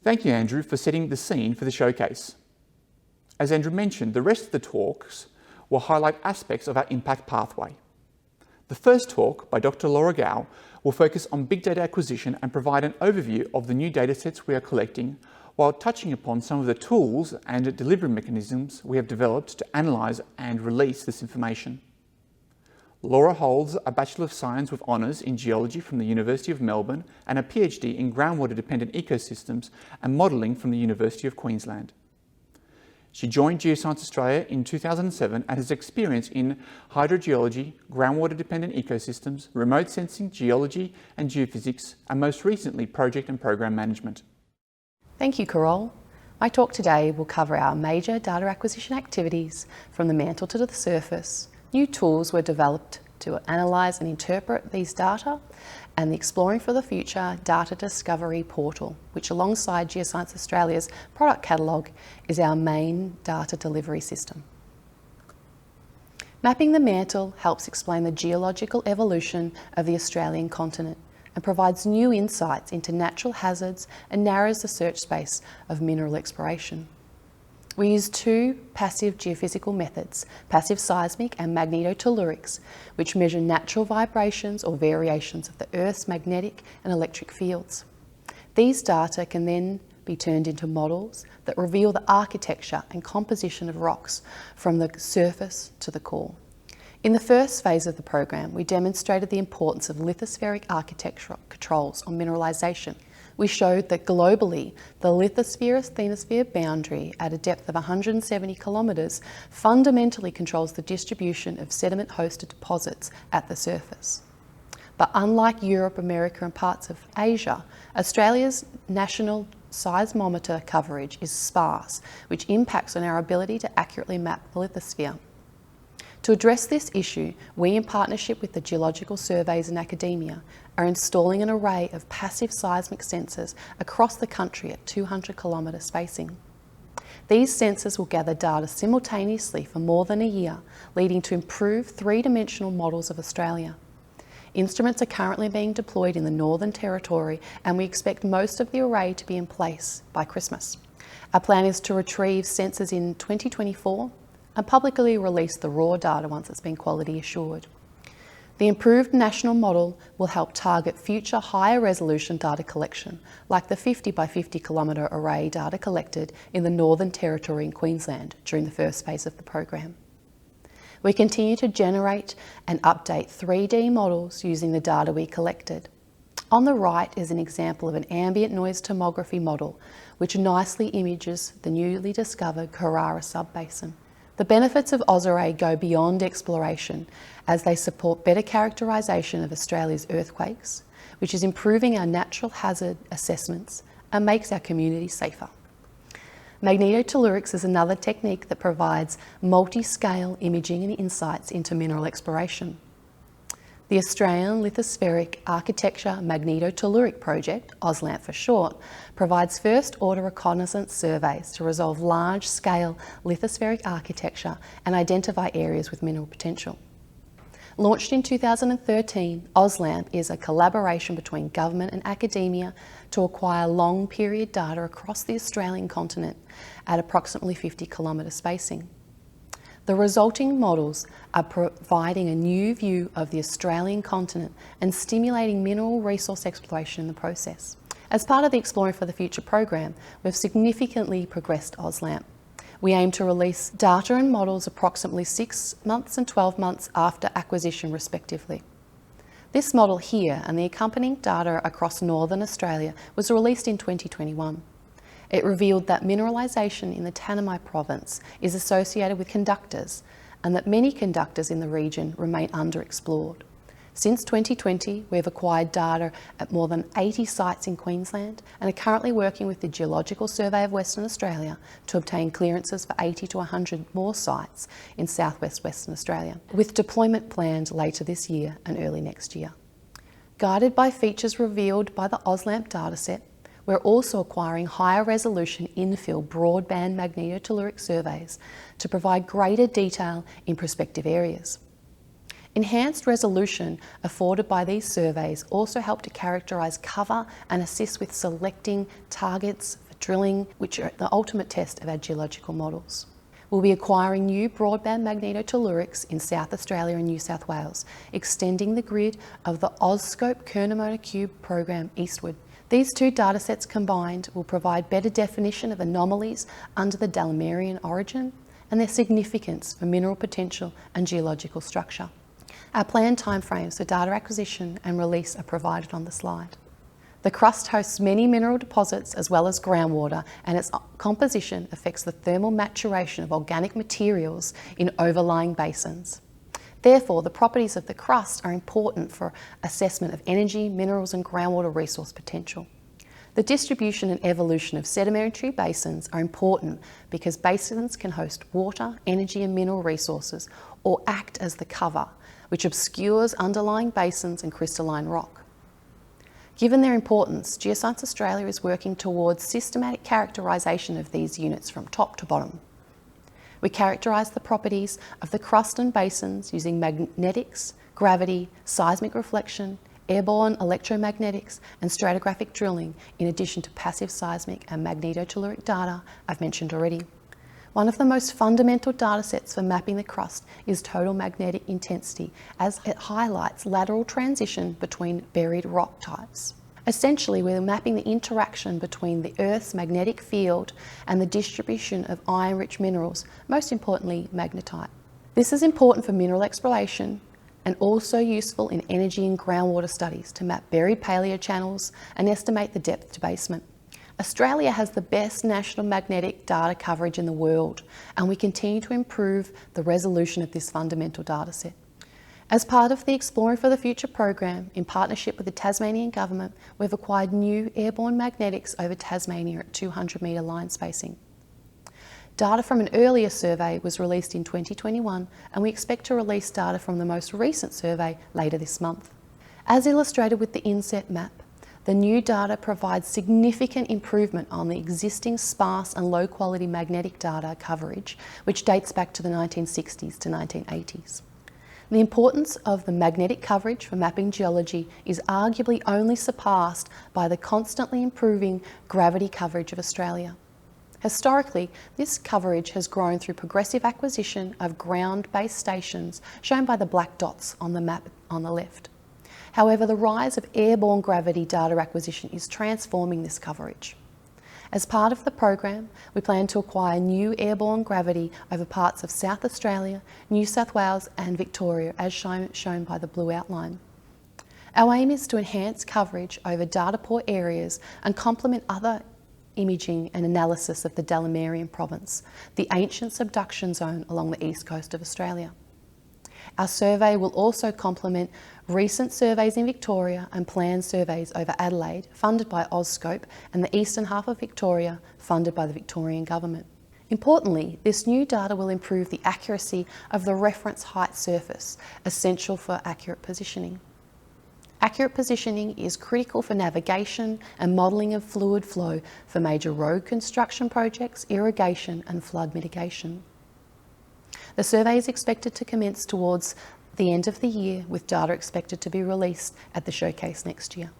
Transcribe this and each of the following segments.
Thank you, Andrew, for setting the scene for the showcase. As Andrew mentioned, the rest of the talks will highlight aspects of our impact pathway. The first talk by Dr. Laura Gao will focus on big data acquisition and provide an overview of the new datasets we are collecting, while touching upon some of the tools and delivery mechanisms we have developed to analyse and release this information. Laura holds a Bachelor of Science with Honours in Geology from the University of Melbourne and a PhD in Groundwater-Dependent Ecosystems and Modelling from the University of Queensland. She joined Geoscience Australia in 2007 and has experience in hydrogeology, groundwater-dependent ecosystems, remote sensing, geology and geophysics, and most recently project and program management. Thank you, Carol. My talk today will cover our major data acquisition activities from the mantle to the surface. New tools were developed to analyse and interpret these data, and the Exploring for the Future Data Discovery Portal, which alongside Geoscience Australia's product catalogue is our main data delivery system. Mapping the mantle helps explain the geological evolution of the Australian continent and provides new insights into natural hazards and narrows the search space of mineral exploration. We use two passive geophysical methods, passive seismic and magnetotellurics, which measure natural vibrations or variations of the Earth's magnetic and electric fields. These data can then be turned into models that reveal the architecture and composition of rocks from the surface to the core. In the first phase of the program, we demonstrated the importance of lithospheric architectural controls on mineralisation. We showed that globally, the lithosphere-asthenosphere boundary at a depth of 170 kilometres fundamentally controls the distribution of sediment-hosted deposits at the surface. But unlike Europe, America and parts of Asia, Australia's national seismometer coverage is sparse, which impacts on our ability to accurately map the lithosphere. To address this issue, we, in partnership with the geological surveys and academia, are installing an array of passive seismic sensors across the country at 200 kilometre spacing. These sensors will gather data simultaneously for more than a year, leading to improved three-dimensional models of Australia. Instruments are currently being deployed in the Northern Territory, and we expect most of the array to be in place by Christmas. Our plan is to retrieve sensors in 2024 and publicly release the raw data once it's been quality assured. The improved national model will help target future higher resolution data collection, like the 50 by 50 kilometre array data collected in the Northern Territory in Queensland during the first phase of the program. We continue to generate and update 3D models using the data we collected. On the right is an example of an ambient noise tomography model, which nicely images the newly discovered Carrara subbasin. The benefits of AusArray go beyond exploration as they support better characterisation of Australia's earthquakes, which is improving our natural hazard assessments and makes our community safer. Magnetotellurics is another technique that provides multi-scale imaging and insights into mineral exploration. The Australian Lithospheric Architecture Magnetotelluric Project, AusLAMP for short, provides first-order reconnaissance surveys to resolve large-scale lithospheric architecture and identify areas with mineral potential. Launched in 2013, AusLAMP is a collaboration between government and academia to acquire long-period data across the Australian continent at approximately 50 kilometre spacing. The resulting models are providing a new view of the Australian continent and stimulating mineral resource exploration in the process. As part of the Exploring for the Future program, we've significantly progressed AusLAMP. We aim to release data and models approximately 6 months and 12 months after acquisition respectively. This model here and the accompanying data across Northern Australia was released in 2021. It revealed that mineralisation in the Tanami province is associated with conductors and that many conductors in the region remain underexplored. Since 2020, we have acquired data at more than 80 sites in Queensland and are currently working with the Geological Survey of Western Australia to obtain clearances for 80 to 100 more sites in southwest Western Australia, with deployment planned later this year and early next year. Guided by features revealed by the AusLAMP dataset, we're also acquiring higher resolution infill broadband magnetotelluric surveys to provide greater detail in prospective areas. Enhanced resolution afforded by these surveys also help to characterise cover and assist with selecting targets for drilling, which are the ultimate test of our geological models. We'll be acquiring new broadband magnetotellurics in South Australia and New South Wales, extending the grid of the AusScope Curnamona Cube program eastward. These two datasets combined will provide better definition of anomalies under the Delamerian origin and their significance for mineral potential and geological structure. Our planned timeframes for data acquisition and release are provided on the slide. The crust hosts many mineral deposits as well as groundwater, and its composition affects the thermal maturation of organic materials in overlying basins. Therefore, the properties of the crust are important for assessment of energy, minerals and groundwater resource potential. The distribution and evolution of sedimentary basins are important because basins can host water, energy and mineral resources or act as the cover, which obscures underlying basins and crystalline rock. Given their importance, Geoscience Australia is working towards systematic characterisation of these units from top to bottom. We characterise the properties of the crust and basins using magnetics, gravity, seismic reflection, airborne electromagnetics and stratigraphic drilling, in addition to passive seismic and magnetotelluric data I've mentioned already. One of the most fundamental datasets for mapping the crust is total magnetic intensity, as it highlights lateral transition between buried rock types. Essentially, we're mapping the interaction between the Earth's magnetic field and the distribution of iron-rich minerals, most importantly magnetite. This is important for mineral exploration and also useful in energy and groundwater studies to map buried paleochannels and estimate the depth to basement. Australia has the best national magnetic data coverage in the world, and we continue to improve the resolution of this fundamental dataset. As part of the Exploring for the Future program, in partnership with the Tasmanian Government, we've acquired new airborne magnetics over Tasmania at 200-metre line spacing. Data from an earlier survey was released in 2021, and we expect to release data from the most recent survey later this month. As illustrated with the inset map, the new data provides significant improvement on the existing sparse and low quality magnetic data coverage, which dates back to the 1960s to 1980s. The importance of the magnetic coverage for mapping geology is arguably only surpassed by the constantly improving gravity coverage of Australia. Historically, this coverage has grown through progressive acquisition of ground-based stations, shown by the black dots on the map on the left. However, the rise of airborne gravity data acquisition is transforming this coverage. As part of the program, we plan to acquire new airborne gravity over parts of South Australia, New South Wales and Victoria, as shown by the blue outline. Our aim is to enhance coverage over data poor areas and complement other imaging and analysis of the Delamerian province, the ancient subduction zone along the east coast of Australia. Our survey will also complement recent surveys in Victoria and planned surveys over Adelaide, funded by AusScope, and the eastern half of Victoria, funded by the Victorian Government. Importantly, this new data will improve the accuracy of the reference height surface, essential for accurate positioning. Accurate positioning is critical for navigation and modelling of fluid flow for major road construction projects, irrigation and flood mitigation. The survey is expected to commence towards the end of the year, with data expected to be released at the showcase next year.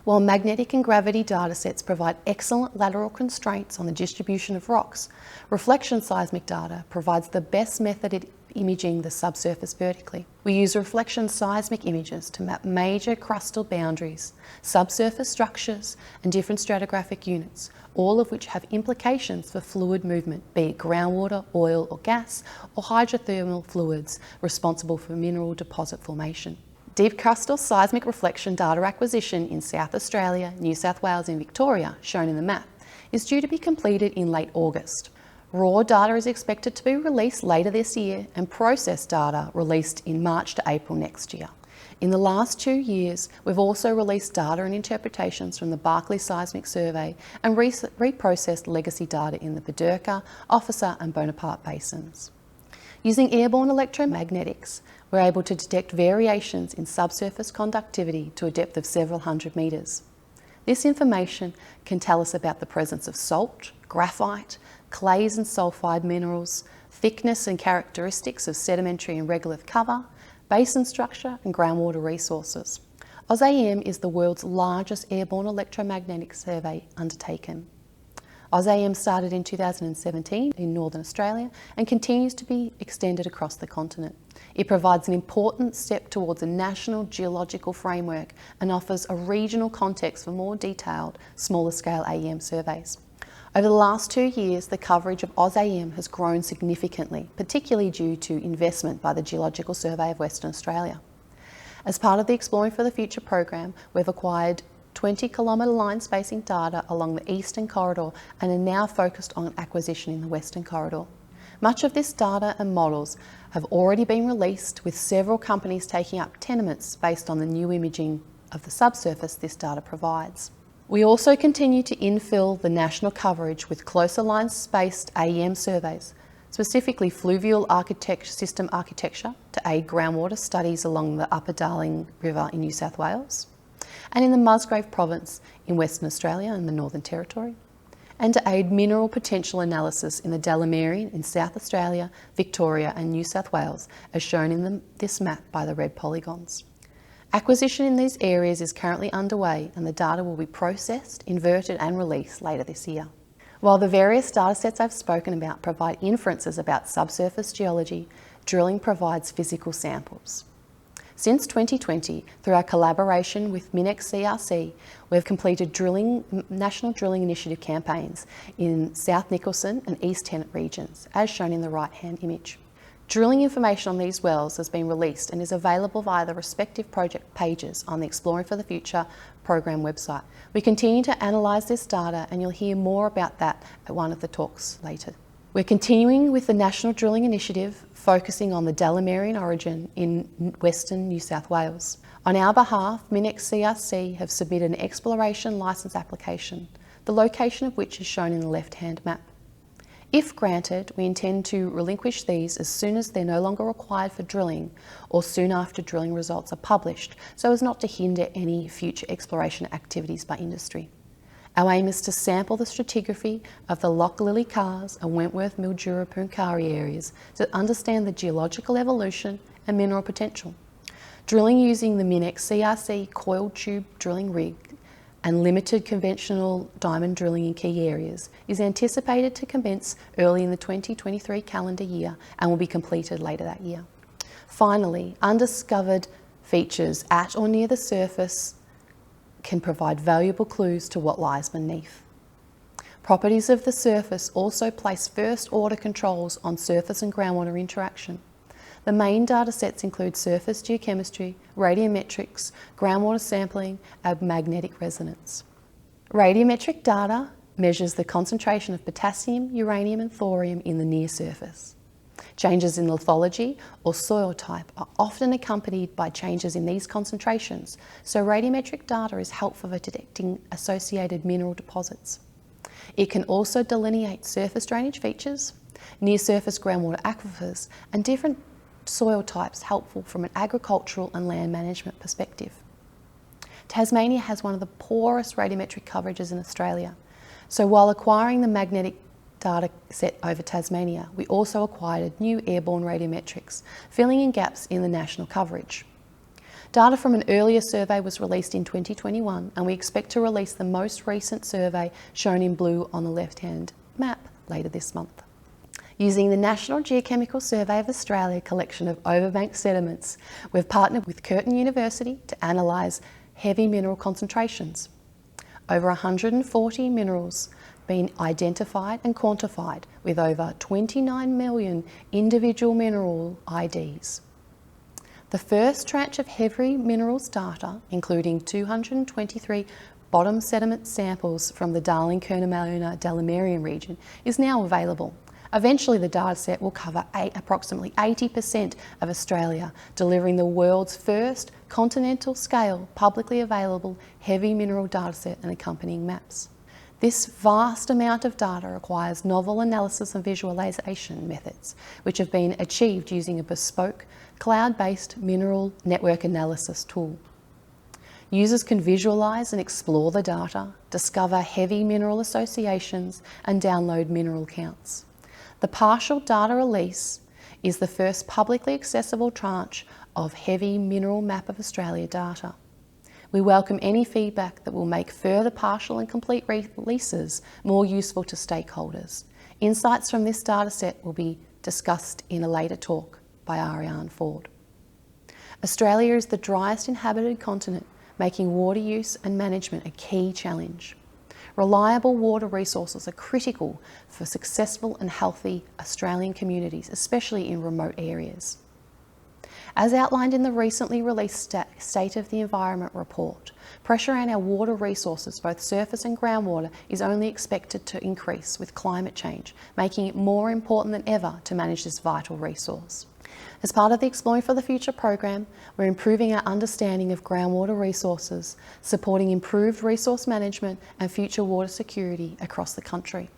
While magnetic and gravity datasets provide excellent lateral constraints on the distribution of rocks, reflection seismic data provides the best method at imaging the subsurface vertically. We use reflection seismic images to map major crustal boundaries, subsurface structures and different stratigraphic units, all of which have implications for fluid movement, be it groundwater, oil or gas, or hydrothermal fluids responsible for mineral deposit formation. Deep crustal seismic reflection data acquisition in South Australia, New South Wales and Victoria, shown in the map, is due to be completed in late August. Raw data is expected to be released later this year and processed data released in March to April next year. In the last 2 years, we've also released data and interpretations from the Barclay Seismic Survey and reprocessed legacy data in the Bidurka, Officer and Bonaparte basins. Using airborne electromagnetics, we're able to detect variations in subsurface conductivity to a depth of several hundred metres. This information can tell us about the presence of salt, graphite, clays and sulfide minerals, thickness and characteristics of sedimentary and regolith cover, basin structure and groundwater resources. AusAEM is the world's largest airborne electromagnetic survey undertaken. AusAEM started in 2017 in Northern Australia and continues to be extended across the continent. It provides an important step towards a national geological framework and offers a regional context for more detailed, smaller scale AEM surveys. Over the last 2 years, the coverage of AusAEM has grown significantly, particularly due to investment by the Geological Survey of Western Australia. As part of the Exploring for the Future program, we've acquired 20-kilometre line spacing data along the eastern corridor and are now focused on acquisition in the western corridor. Much of this data and models have already been released, with several companies taking up tenements based on the new imaging of the subsurface this data provides. We also continue to infill the national coverage with closer line spaced AEM surveys, specifically fluvial system architecture to aid groundwater studies along the Upper Darling River in New South Wales, and in the Musgrave Province in Western Australia and the Northern Territory, and to aid mineral potential analysis in the Delamerian in South Australia, Victoria and New South Wales, as shown in this map by the red polygons. Acquisition in these areas is currently underway and the data will be processed, inverted and released later this year. While the various datasets I've spoken about provide inferences about subsurface geology, drilling provides physical samples. Since 2020, through our collaboration with MinEx CRC, we've completed national drilling initiative campaigns in South Nicholson and East Tennant regions, as shown in the right-hand image. Drilling information on these wells has been released and is available via the respective project pages on the Exploring for the Future program website. We continue to analyse this data and you'll hear more about that at one of the talks later. We're continuing with the National Drilling Initiative, focusing on the Delamerian origin in Western New South Wales. On our behalf, MinEx CRC have submitted an exploration licence application, the location of which is shown in the left-hand map. If granted, we intend to relinquish these as soon as they're no longer required for drilling or soon after drilling results are published, so as not to hinder any future exploration activities by industry. Our aim is to sample the stratigraphy of the Locklilly Cars and Wentworth Mildura Pooncarie areas to understand the geological evolution and mineral potential. Drilling using the MinEx CRC coiled tube drilling rig and limited conventional diamond drilling in key areas is anticipated to commence early in the 2023 calendar year and will be completed later that year. Finally, undiscovered features at or near the surface can provide valuable clues to what lies beneath. Properties of the surface also place first-order controls on surface and groundwater interaction. The main data sets include surface geochemistry, radiometrics, groundwater sampling, and magnetic resonance. Radiometric data measures the concentration of potassium, uranium and thorium in the near surface. Changes in lithology or soil type are often accompanied by changes in these concentrations, so radiometric data is helpful for detecting associated mineral deposits. It can also delineate surface drainage features, near-surface groundwater aquifers, and different soil types, helpful from an agricultural and land management perspective. Tasmania has one of the poorest radiometric coverages in Australia, so while acquiring the magnetic data set over Tasmania, we also acquired new airborne radiometrics, filling in gaps in the national coverage. Data from an earlier survey was released in 2021 and we expect to release the most recent survey shown in blue on the left-hand map later this month. Using the National Geochemical Survey of Australia collection of overbank sediments, we've partnered with Curtin University to analyse heavy mineral concentrations. Over 140 minerals been identified and quantified with over 29 million individual mineral IDs. The first tranche of heavy minerals data, including 223 bottom sediment samples from the Darling-Curnamona Delamerian region, is now available. Eventually the dataset will cover approximately 80% of Australia, delivering the world's first continental scale publicly available heavy mineral dataset and accompanying maps. This vast amount of data requires novel analysis and visualization methods, which have been achieved using a bespoke, cloud-based mineral network analysis tool. Users can visualize and explore the data, discover heavy mineral associations, and download mineral counts. The partial data release is the first publicly accessible tranche of heavy mineral map of Australia data. We welcome any feedback that will make further partial and complete releases more useful to stakeholders. Insights from this dataset will be discussed in a later talk by Ariane Ford. Australia is the driest inhabited continent, making water use and management a key challenge. Reliable water resources are critical for successful and healthy Australian communities, especially in remote areas. As outlined in the recently released State of the Environment report, pressure on our water resources, both surface and groundwater, is only expected to increase with climate change, making it more important than ever to manage this vital resource. As part of the Exploring for the Future program, we're improving our understanding of groundwater resources, supporting improved resource management and future water security across the country.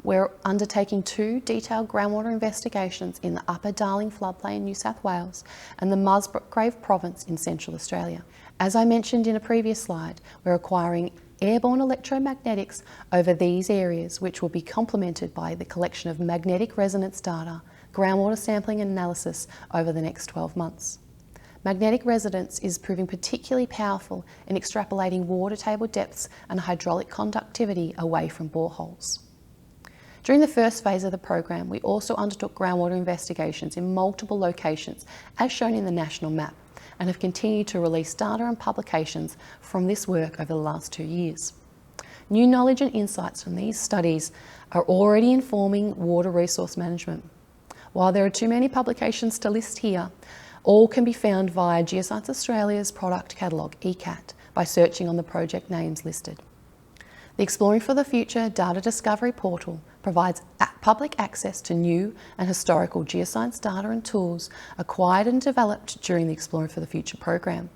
We're undertaking 2 detailed groundwater investigations in the Upper Darling floodplain in New South Wales and the Musgrave province in Central Australia. As I mentioned in a previous slide, we're acquiring airborne electromagnetics over these areas, which will be complemented by the collection of magnetic resonance data, groundwater sampling and analysis over the next 12 months. Magnetic resonance is proving particularly powerful in extrapolating water table depths and hydraulic conductivity away from boreholes. During the first phase of the program, we also undertook groundwater investigations in multiple locations, as shown in the national map, and have continued to release data and publications from this work over the last 2 years. New knowledge and insights from these studies are already informing water resource management. While there are too many publications to list here, all can be found via Geoscience Australia's product catalogue, ECAT, by searching on the project names listed. The Exploring for the Future Data Discovery Portal provides public access to new and historical geoscience data and tools acquired and developed during the Exploring for the Future program.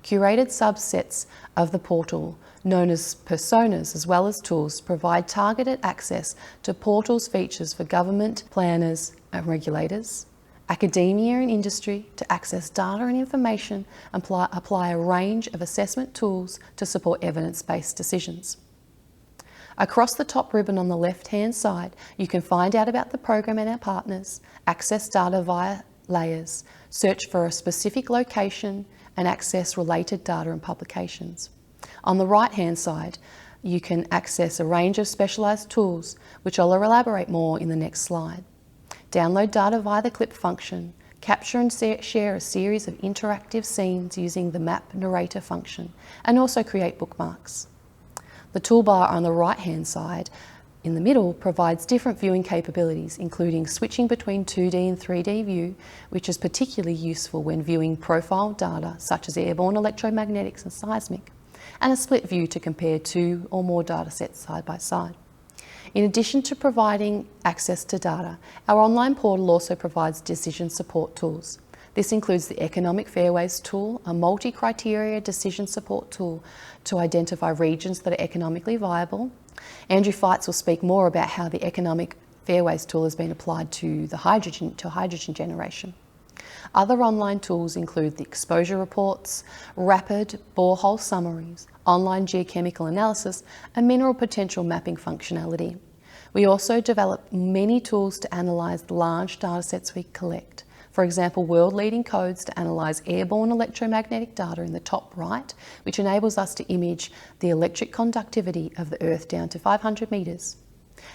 Curated subsets of the portal, known as personas, as well as tools, provide targeted access to portal's features for government, planners and regulators, academia and industry to access data and information and apply a range of assessment tools to support evidence-based decisions. Across the top ribbon on the left-hand side, you can find out about the program and our partners, access data via layers, search for a specific location, and access related data and publications. On the right-hand side, you can access a range of specialised tools, which I'll elaborate more in the next slide. Download data via the clip function, capture and share a series of interactive scenes using the map narrator function, and also create bookmarks. The toolbar on the right-hand side in the middle provides different viewing capabilities, including switching between 2D and 3D view, which is particularly useful when viewing profile data such as airborne electromagnetics and seismic, and a split view to compare 2 or more data sets side by side. In addition to providing access to data, our online portal also provides decision support tools. This includes the Economic Fairways tool, a multi-criteria decision support tool to identify regions that are economically viable. Andrew Feitz will speak more about how the Economic Fairways tool has been applied to hydrogen generation. Other online tools include the exposure reports, rapid borehole summaries, online geochemical analysis, and mineral potential mapping functionality. We also develop many tools to analyse the large datasets we collect. For example, world-leading codes to analyse airborne electromagnetic data in the top right, which enables us to image the electric conductivity of the Earth down to 500 metres,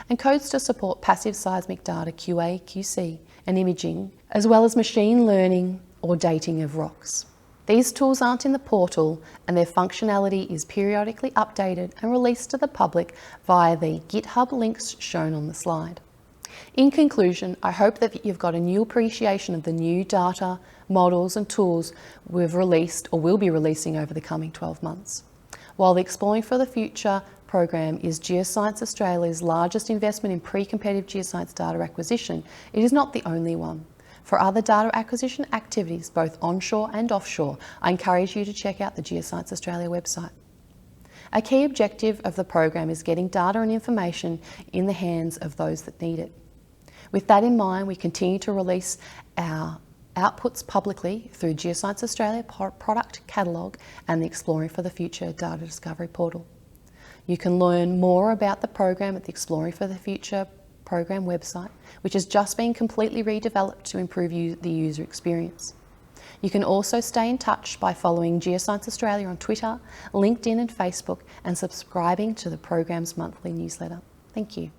and codes to support passive seismic data QA, QC and imaging, as well as machine learning or dating of rocks. These tools aren't in the portal, and their functionality is periodically updated and released to the public via the GitHub links shown on the slide. In conclusion, I hope that you've got a new appreciation of the new data, models and tools we've released or will be releasing over the coming 12 months. While the Exploring for the Future program is Geoscience Australia's largest investment in pre-competitive geoscience data acquisition, it is not the only one. For other data acquisition activities, both onshore and offshore, I encourage you to check out the Geoscience Australia website. A key objective of the program is getting data and information in the hands of those that need it. With that in mind, we continue to release our outputs publicly through Geoscience Australia product catalogue and the Exploring for the Future data discovery portal. You can learn more about the program at the Exploring for the Future program website, which has just been completely redeveloped to improve the user experience. You can also stay in touch by following Geoscience Australia on Twitter, LinkedIn and Facebook, and subscribing to the program's monthly newsletter. Thank you.